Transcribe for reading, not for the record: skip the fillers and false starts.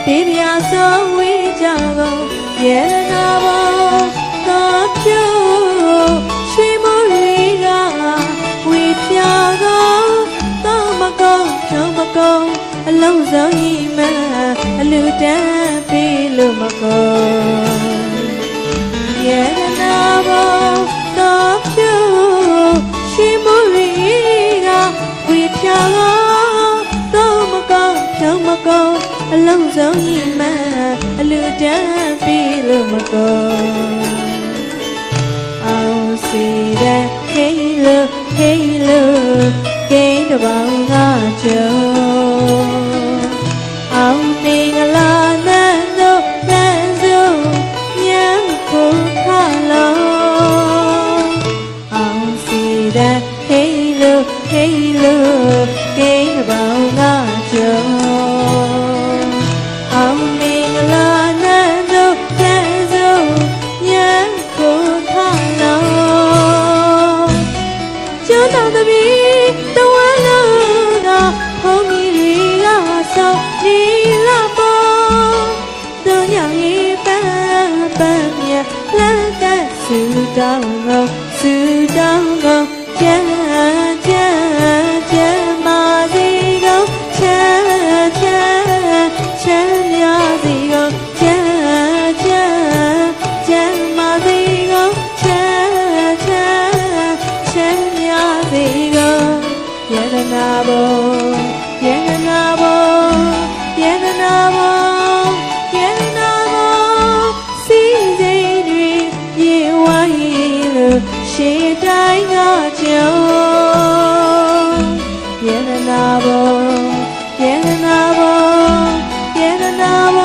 ဒီပြာဆိုဝေးကြကုန်ယေနာဘောသောဖြူရွှေမရီကဝေပြာကုန်သောမကုန်းဖြုံးမကုန်းအလုံးစုံဤမအလူတန်းပေးလို့မကုန်ယေနာဘောသောဖြူရွှေမရီကဝေပြာကုန်သောမကုန်းဖြုံးမကုန်းအလုံးစုံဤမအလူတန်းပေးလို့မကုန်အောင်စီတဲ့ဟေးလို့ဟေးလို့ကိန်းတစ်ပေါင်းငါကြုံအောင်နေကလာနဲ့တို့လမ်းစုံညံကိုခါလုံးအောင်စီတဲ့ဟေးလို့ဟေးလို့ကိန်းတစ်ပေါင်းငါကြုံအောင်နေကလာနဲ့တို့လမ်းစုံညံကိုခါလုံးကျွန်းတော်သမီးတဝမ်းလုံးကဘုံကြီးတွေကဆောက်ဒီလာပေါ်သူညောင်ရေးပန်းပန်းမြတ်လမ်းကဆူတောင်းကုန်ဆူတောင်းကုန်ကျန်းကျန်းကျန်းမာစီကုန်ချမ်းချမ်းချမ်းများစီကုန်ချမ်းချမ်းချမ်းမာစီကုန်ချမ်းချမ်းချမ်းများစီကုန်ယေနာဘောယေနာဘောယေနာဘောယေနာဘောစီစိတ်တွေရေဝိုင်းလို့ရှေ့တိုင်းကကြုံယေနာဘောယေနာဘောယေနာဘော